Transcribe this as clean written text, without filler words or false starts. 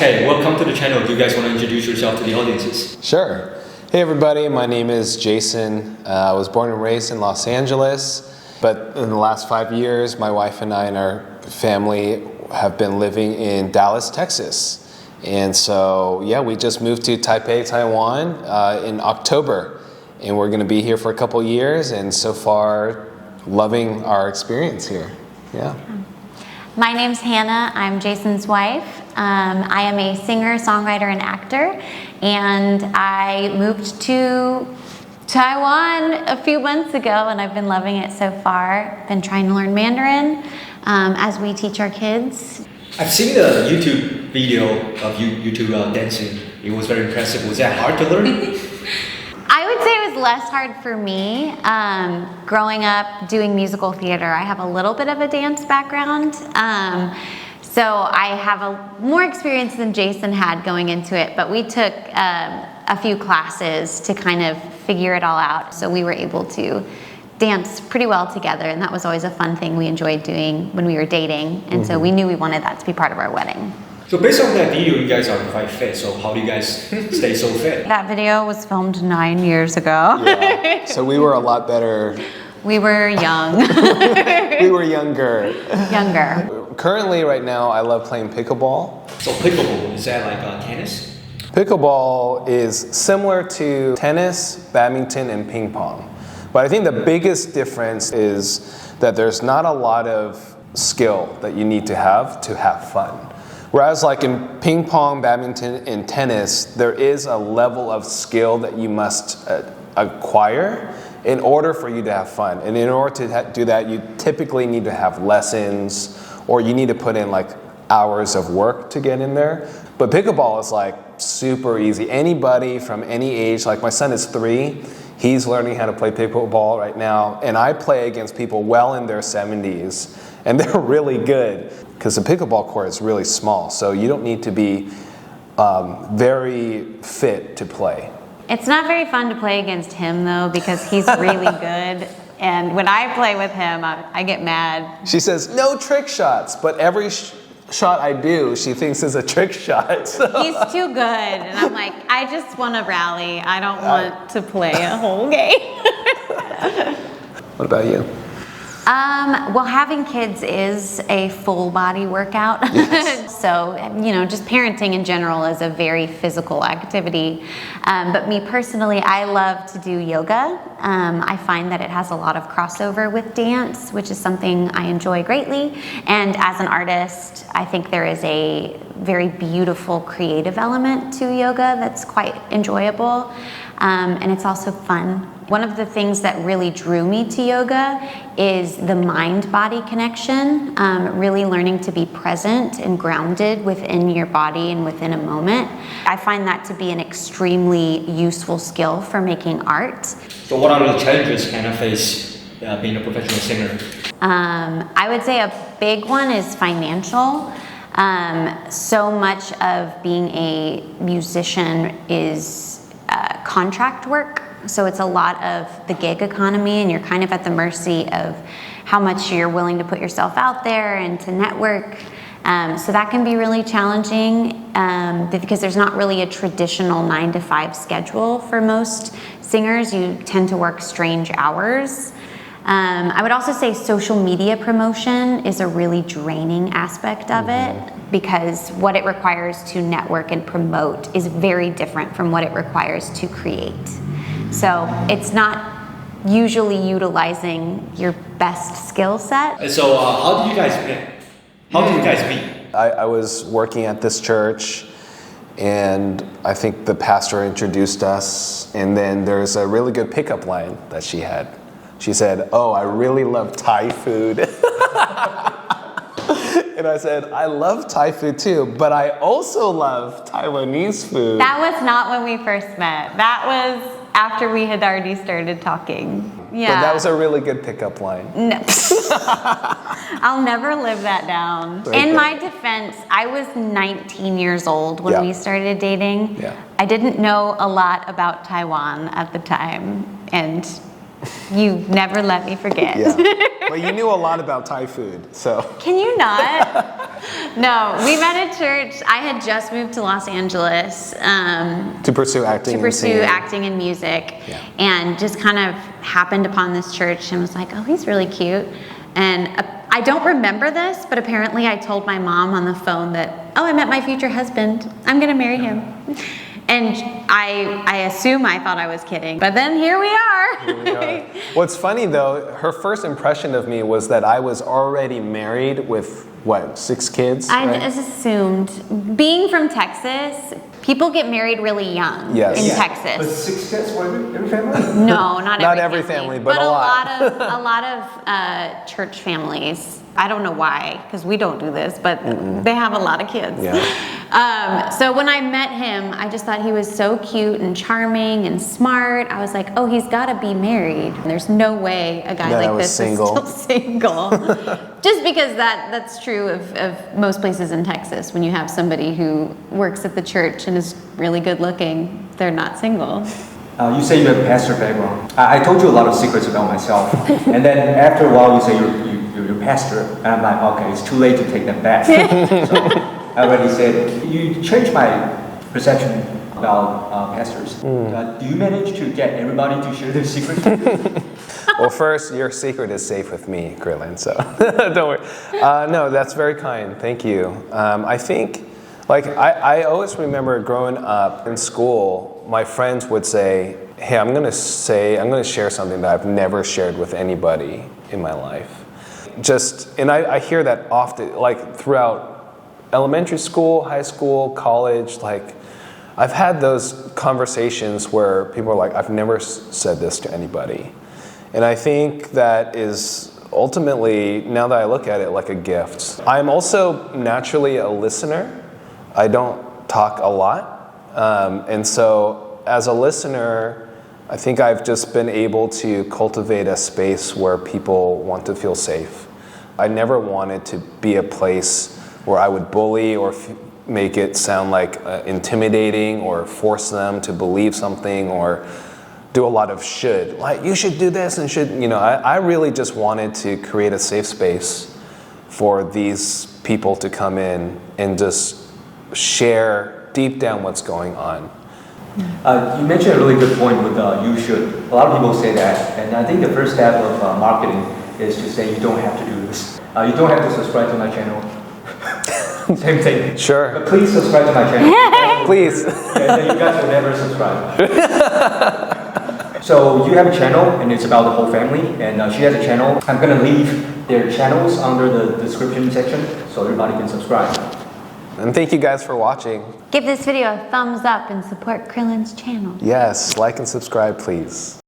Okay, welcome to the channel. Do you guys want to introduce yourself to the audiences? Sure. Hey everybody, my name is Jason. I was born and raised in Los Angeles, but in the last 5 years, my wife and I and our family have been living in Dallas, Texas. And so, yeah, we just moved to Taipei, Taiwan in October. And we're going to be here for a couple years, and so far, loving our experience here. Yeah. My name's Hannah. I'm Jason's wife. I am a singer, songwriter, and actor, and I moved to Taiwan a few months ago, and I've been loving it so far. Been trying to learn Mandarin as we teach our kids. I've seen the YouTube video of you two dancing. It was very impressive. Was that hard to learn? I would say it was less hard for me. Growing up doing musical theater, I have a little bit of a dance background. So I have more experience than Jason had going into it, but we took a few classes to kind of figure it all out. So we were able to dance pretty well together, and that was always a fun thing we enjoyed doing when we were dating. And so we knew we wanted that to be part of our wedding. So based on that video, you guys are quite fit. So how do you guys stay so fit? That video was filmed 9 years ago. Yeah. So we were a lot better. We were young. We were younger. Younger. Currently, right now, I love playing pickleball. So pickleball, is that like tennis? Pickleball is similar to tennis, badminton, and ping pong. But I think the biggest difference is that there's not a lot of skill that you need to have fun. Whereas like in ping pong, badminton, and tennis, there is a level of skill that you must acquire in order for you to have fun. And in order to do that, you typically need to have lessons, or you need to put in like hours of work to get in there. But pickleball is like super easy. Anybody from any age, like my son is 3, he's learning how to play pickleball right now, and I play against people well in their 70s, and they're really good because the pickleball court is really small, so you don't need to be very fit to play. It's not very fun to play against him though, because he's really good. And when I play with him, I get mad. She says, no trick shots, but every shot I do, she thinks is a trick shot. So. He's too good, and I'm like, I just want to rally. I don't want to play a whole game. What about you? Well, having kids is a full body workout. Yes. So, just parenting in general is a very physical activity. But me personally, I love to do yoga. I find that it has a lot of crossover with dance, which is something I enjoy greatly. And as an artist, I think there is a very beautiful creative element to yoga that's quite enjoyable. And it's also fun. One of the things that really drew me to yoga is the mind-body connection, really learning to be present and grounded within your body and within a moment. I find that to be an extremely useful skill for making art. So what are the challenges Hannah face being a professional singer? I would say a big one is financial. So much of being a musician is contract work. So it's a lot of the gig economy, and you're kind of at the mercy of how much you're willing to put yourself out there and to network. So that can be really challenging because there's not really a traditional 9-to-5 schedule for most singers. You tend to work strange hours. I would also say social media promotion is a really draining aspect of it, because what it requires to network and promote is very different from what it requires to create. So it's not usually utilizing your best skill set. So how did you guys meet? I was working at this church, and I think the pastor introduced us, and then there's a really good pickup line that she had. She said, "Oh, I really love Thai food." And I said, "I love Thai food too, but I also love Taiwanese food." That was not when we first met. That was after we had already started talking. Yeah. But that was a really good pickup line. No. I'll never live that down. Okay. In my defense, I was 19 years old when we started dating. Yeah. I didn't know a lot about Taiwan at the time, and you never let me forget. Yeah. Well, you knew a lot about Thai food, so. Can you not? No, we met at church. I had just moved to Los Angeles to pursue acting. Acting and music, and just kind of happened upon this church and was like, oh, he's really cute. And I don't remember this, but apparently I told my mom on the phone that, oh, I met my future husband. I'm gonna marry him. And I assume I thought I was kidding, but then here we are. What's funny though, her first impression of me was that I was already married with, what, 6 kids? I just assumed, being from Texas, people get married really young in Texas. But 6 kids for every family? No, not every family, but a lot. a lot of church families. I don't know why, because we don't do this, but they have a lot of kids. Yeah. So when I met him, I just thought he was so cute and charming and smart. I was like, oh, he's got to be married. There's no way a guy like this is still single. Just because that's true of most places in Texas. When you have somebody who works at the church and is really good looking, they're not single. You say you have a pastor background. I told you a lot of secrets about myself. And then after a while you say you're pastor. And I'm like, okay, it's too late to take them back. So I already said, you changed my perception about pastors. Do you manage to get everybody to share their secrets? Well, first, your secret is safe with me, Krillin, so don't worry. No, that's very kind. Thank you. I think, I always remember growing up in school, my friends would say, hey, I'm going to share something that I've never shared with anybody in my life. And I hear that often, throughout elementary school, high school, college, I've had those conversations where people are like, I've never said this to anybody. And I think that is ultimately, now that I look at it, like a gift. I'm also naturally a listener. I don't talk a lot. And so as a listener, I think I've just been able to cultivate a space where people want to feel safe. I never wanted to be a place where I would bully or make it sound like intimidating or force them to believe something or do a lot of should. You should do this and should, I really just wanted to create a safe space for these people to come in and just share deep down what's going on. You mentioned a really good point with you should. A lot of people say that, and I think the first step of marketing is to say you don't have to do this. You don't have to subscribe to my channel. Same thing. Sure. But please subscribe to my channel. Please. And you guys will never subscribe. So you have a channel, and it's about the whole family, and she has a channel. I'm going to leave their channels under the description section so everybody can subscribe. And thank you guys for watching. Give this video a thumbs up and support Krillin's channel. Yes, like and subscribe, please.